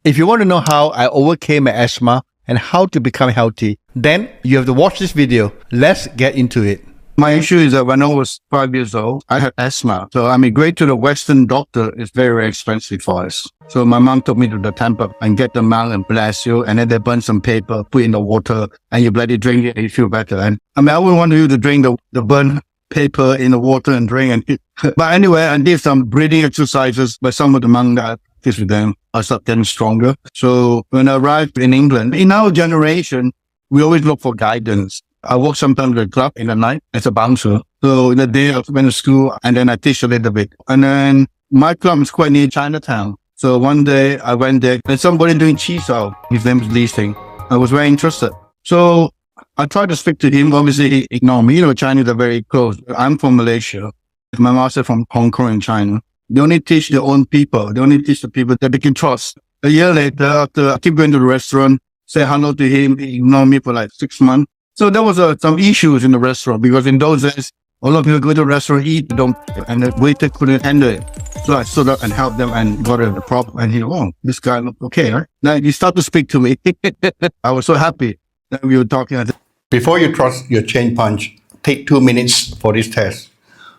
If you want to know how I overcame my asthma and how to become healthy, then you have to watch this video. Let's get into it. My issue is that when I was 5 years old, I had asthma. So I migrated to the Western doctor. It's very, very expensive for us. So my mom took me to the temple and get the mouth and bless you. And then they burn some paper, put in the water, and you bloody drink it and you feel better. And I wouldn't want you to drink the burnt paper in the water and drink. But anyway, I did some breathing exercises by some of the monks that I practiced with them. I started getting stronger. So when I arrived in England, in our generation, we always look for guidance. I work sometimes at a club in the night as a bouncer. So in the day I went to school and then I teach a little bit. And then my club is quite near Chinatown. So one day I went there and somebody doing cheese out. His name is Lee Sing. I was very interested. So I tried to speak to him. Obviously he ignored me. Chinese are very close. I'm from Malaysia. My master from Hong Kong and China. They only teach their own people. They only teach the people that they can trust. A year later, after I keep going to the restaurant, say hello to him, he ignored me for like 6 months. So there was some issues in the restaurant because in those days, a lot of people go to the restaurant, eat, and the waiter couldn't handle it. So I stood up and helped them and got the problem. And he, this guy looked okay, right? Now he started to speak to me. I was so happy that we were talking. Before you trust your chain punch, take 2 minutes for this test.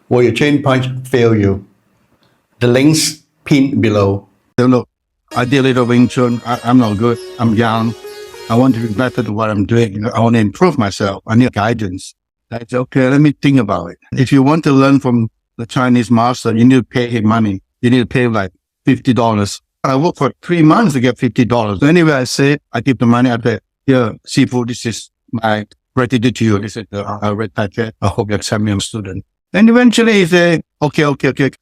Will your chain punch fail you? The links pinned below. So look, I did a little Wing Chun. I'm not good. I'm young. I want to be better than what I'm doing. I want to improve myself. I need guidance. That's okay. Let me think about it. If you want to learn from the Chinese master, you need to pay him money. You need to pay like $50. I worked for 3 months to get $50. So anyway, I say, I give the money. I say, here, Sifu, this is my gratitude to you. This is the red packet. I hope you accept me. I'm a student. And eventually he said, okay,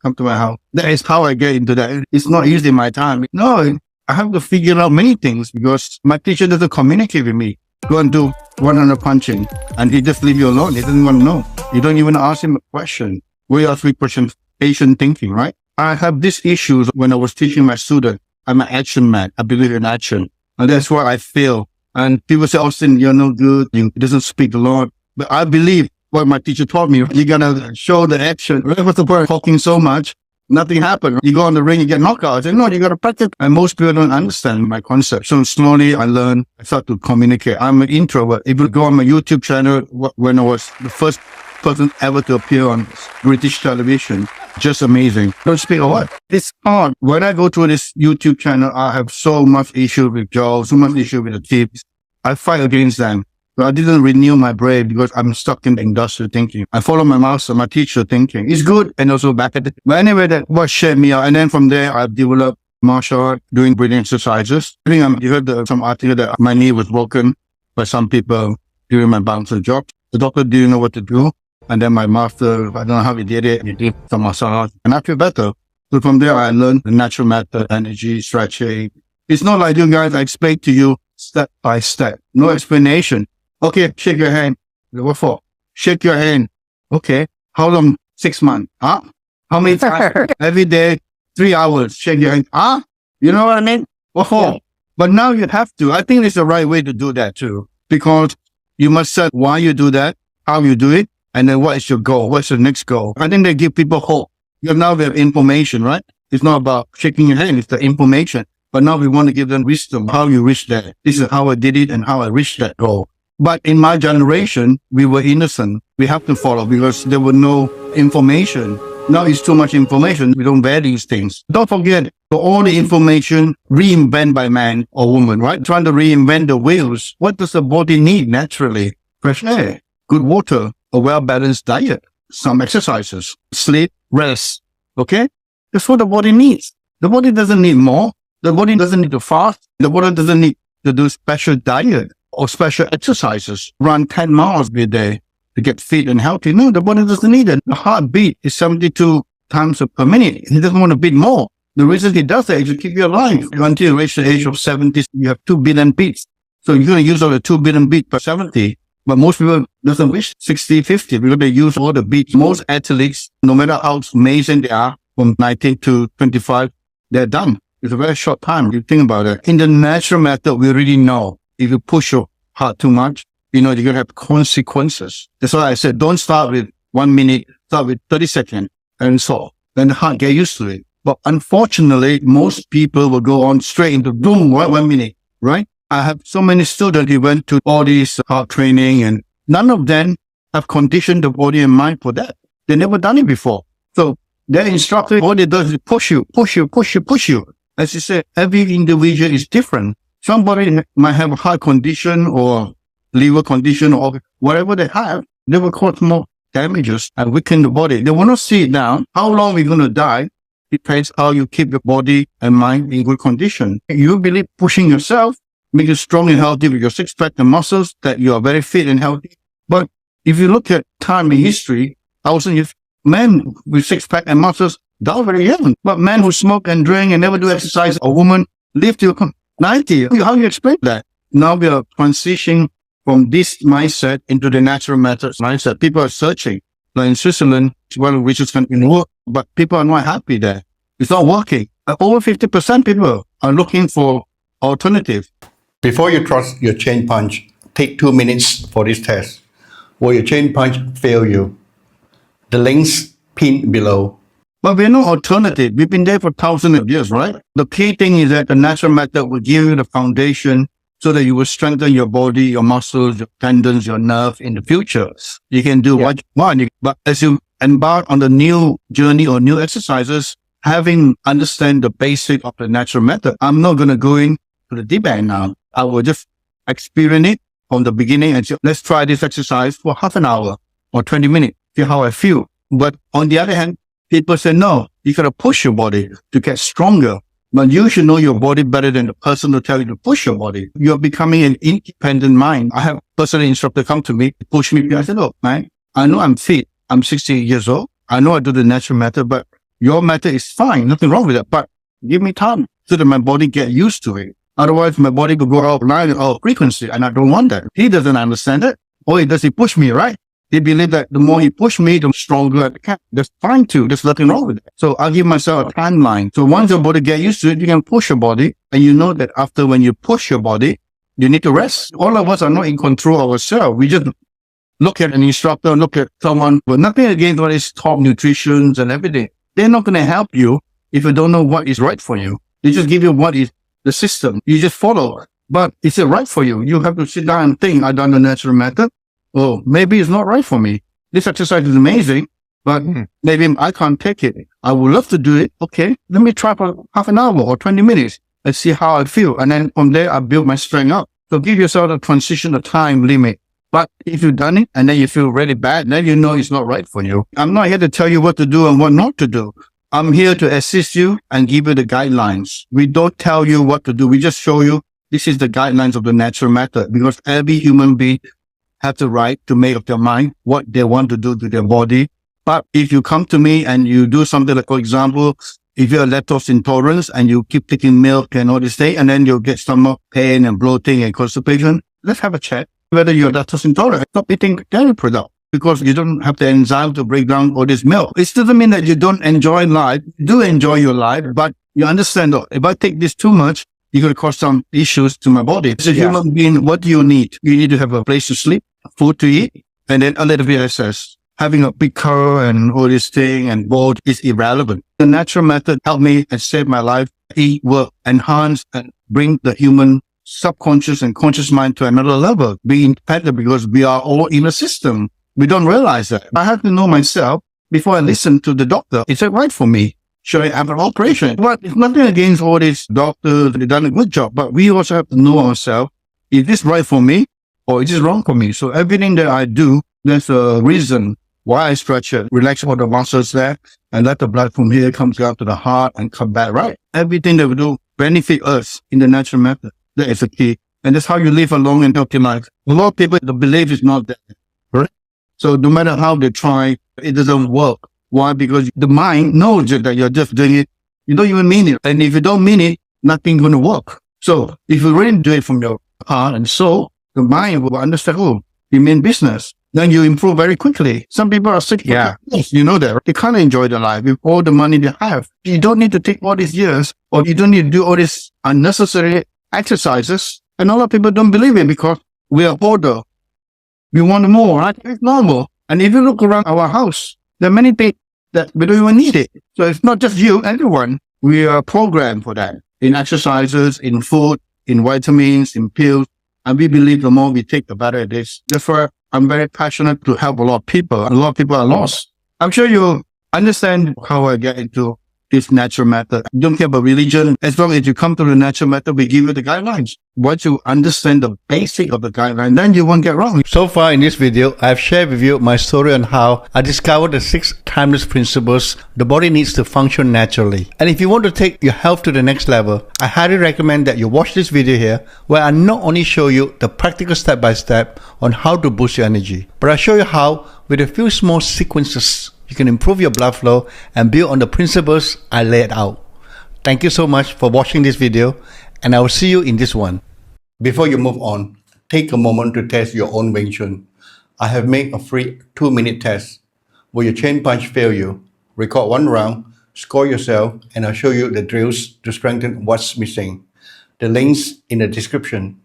come to my house. That is how I get into that. It's not easy my time. No, I have to figure out many things because my teacher doesn't communicate with me. Go and do 100 punching and he just leave you alone. He doesn't want to know. You don't even ask him a question. We are 3 questions, patient thinking, right? I have these issues when I was teaching my student. I'm an action man. I believe in action. And that's why I fail. And people say, Austin, you're no good. You doesn't speak a lot. But I believe what my teacher taught me. You gotta show the action. What's the point of talking so much? Nothing happened. You go on the ring, you get knocked out. I say, no, you got to practice. And most people don't understand my concept. So slowly I learned, I start to communicate. I'm an introvert. If you go on my YouTube channel, when I was the first person ever to appear on British television, just amazing. Don't speak a word. It's hard. When I go to this YouTube channel, I have so much issue with Joe, so much issue with the tips. I fight against them. But I didn't renew my brain because I'm stuck in the industrial thinking. I follow my master, my teacher thinking. It's good and also bad. But anyway, that what shaped me out. And then from there, I've developed martial art, doing breathing exercises. I think you heard some article that my knee was broken by some people during my bouncer job. The doctor didn't know what to do. And then my master, I don't know how he did it. He did some massage and I feel better. So from there, I learned the natural method, energy, stretching. It's not like you guys, I explain to you step by step. No explanation. Okay, shake your hand. What for? Shake your hand. Okay. How long? 6 months. Huh? How many times? Every day, 3 hours. Shake your hand. Huh? You know what I mean? What for? Yeah. But now you have to. I think it's the right way to do that too. Because you must set why you do that, how you do it, and then what is your goal? What's your next goal? I think they give people hope. Because now we have information, right? It's not about shaking your hand. It's the information. But now we want to give them wisdom. How you reach that. This is how I did it and how I reached that goal. But in my generation, we were innocent. We have to follow because there was no information. Now it's too much information. We don't value these things. Don't forget, all the information reinvented by man or woman, right? Trying to reinvent the wheels. What does the body need naturally? Fresh air, good water, a well-balanced diet, some exercises, sleep, rest. Okay? That's what the body needs. The body doesn't need more. The body doesn't need to fast. The body doesn't need to do special diet or special exercises, run 10 miles a day to get fit and healthy. No, the body doesn't need it. The heartbeat is 72 times per minute. He doesn't want to beat more. The reason he does that is to keep you alive. Until you reach the age of 70, you have 2 billion beats. So you're going to use all the 2 billion beats per 70. But most people doesn't reach 60, 50 because they use all the beats. Most athletes, no matter how amazing they are, from 19 to 25, they're done. It's a very short time. You think about it. In the natural method, we really know if you push your heart too much, you're going to have consequences. That's why I said, don't start with 1 minute, start with 30 seconds and so then the heart get used to it. But unfortunately, most people will go on straight into boom, 1 minute, right? I have so many students who went to all these hard training and none of them have conditioned the body and mind for that. They never done it before. So their instructor, all they do is push you, push you, push you, push you. As you said, every individual is different. Somebody might have a heart condition or liver condition or whatever they have. They will cause more damages and weaken the body. They will not see it now. How long we're going to die depends how you keep your body and mind in good condition. You believe pushing yourself make you strong and healthy with your six-pack and muscles, that you are very fit and healthy. But if you look at time in history, men with six-pack and muscles die very young. But men who smoke and drink and never do exercise, a woman live till 90. How do you explain that? Now we are transitioning from this mindset into the natural methods mindset. People are searching. Like in Switzerland, it's one of the richest countries in the world, but people are not happy there. It's not working. Over 50% people are looking for alternatives. Before you trust your chain punch, take 2 minutes for this test. Will your chain punch fail you? The links pinned below. But we're no alternative. We've been there for thousands of years, right? The key thing is that the natural method will give you the foundation so that you will strengthen your body, your muscles, your tendons, your nerve in the future. You can do what you want. But as you embark on the new journey or new exercises, having understand the basic of the natural method, I'm not going to go into the deep end now. I will just experience it from the beginning and say, let's try this exercise for half an hour or 20 minutes, see how I feel. But on the other hand, people say, no, you got to push your body to get stronger. But you should know your body better than the person to tell you to push your body. You're becoming an independent mind. I have a personal instructor come to me, push me. I said, look, man, I know I'm fit. I'm 60 years old. I know I do the natural method, but your method is fine. Nothing wrong with it. But give me time so that my body get used to it. Otherwise, my body will go out line or frequency, and I don't want that. He doesn't understand it. All he does, he push me, right? He believes that the more he push me, the stronger I become. That's fine too. There's nothing wrong with it. So I'll give myself a timeline. So once your body get used to it, you can push your body. And you know that after when you push your body, you need to rest. All of us are not in control of ourselves. We just look at an instructor, look at someone, but nothing against what is top nutrition and everything. They're not going to help you if you don't know what is right for you. They just give you what is the system. You just follow it. But is it right for you? You have to sit down and think, I've done the natural method. Oh, maybe it's not right for me. This exercise is amazing, but maybe I can't take it. I would love to do it. Okay, let me try for half an hour or 20 minutes and see how I feel. And then from there, I build my strength up. So give yourself a transition, a time limit. But if you've done it and then you feel really bad, then you know it's not right for you. I'm not here to tell you what to do and what not to do. I'm here to assist you and give you the guidelines. We don't tell you what to do. We just show you this is the guidelines of the natural method, because every human being have the right to make up their mind what they want to do to their body. But if you come to me and you do something like, for example, if you're lactose intolerant and you keep taking milk and all this thing, and then you'll get stomach pain and bloating and constipation, let's have a chat whether you're lactose intolerant. Stop eating dairy products because you don't have the enzyme to break down all this milk. It doesn't mean that you don't enjoy life. You do enjoy your life, but you understand that if I take this too much, you're going to cause some issues to my body. As a human being, what do you need? You need to have a place to sleep, food to eat, and then a little bit of exercise. Having a big car and all this thing and board is irrelevant. The natural method helped me and saved my life. Eat, work, enhance, and bring the human subconscious and conscious mind to another level. Be independent because we are all in a system. We don't realize that. I have to know myself before I listen to the doctor. Is it right for me? Should I have an operation? But it's nothing against all these doctors. They've done a good job. But we also have to know ourselves. Is this right for me or is this wrong for me? So everything that I do, there's a reason why I stretch it, relax all the muscles there, and let the blood from here comes down to the heart and come back right. Everything that we do benefit us in the natural method. That is the key. And that's how you live a long and healthy life. A lot of people, the belief is not there. Right? So no matter how they try, it doesn't work. Why? Because the mind knows that you're just doing it. You don't even mean it. And if you don't mean it, nothing's going to work. So if you really do it from your heart and soul, the mind will understand, oh, you mean business. Then you improve very quickly. Some people are sick. Yeah. You know that. They can't enjoy their life with all the money they have. You don't need to take all these years, or you don't need to do all these unnecessary exercises. And a lot of people don't believe it because we are older. We want more, right? It's normal. And if you look around our house, there are many things that we don't even need it. So it's not just you, everyone. We are programmed for that in exercises, in food, in vitamins, in pills. And we believe the more we take, the better it is. Therefore, I'm very passionate to help a lot of people. A lot of people are lost. I'm sure you understand how I get into this natural method. I don't care about religion. As long as you come to the natural method, we give you the guidelines. Once you understand the basic of the guideline, then you won't get wrong. So far in this video, I've shared with you my story on how I discovered the 6 timeless principles the body needs to function naturally. And if you want to take your health to the next level, I highly recommend that you watch this video here, where I not only show you the practical step-by-step on how to boost your energy, but I show you how, with a few small sequences, you can improve your blood flow and build on the principles I laid out. Thank you so much for watching this video, and I will see you in this one. Before you move on, take a moment to test your own Wing Chun. I have made a free 2-minute test. Will your chain punch fail you? Record 1 round, score yourself, and I'll show you the drills to strengthen what's missing. The links in the description.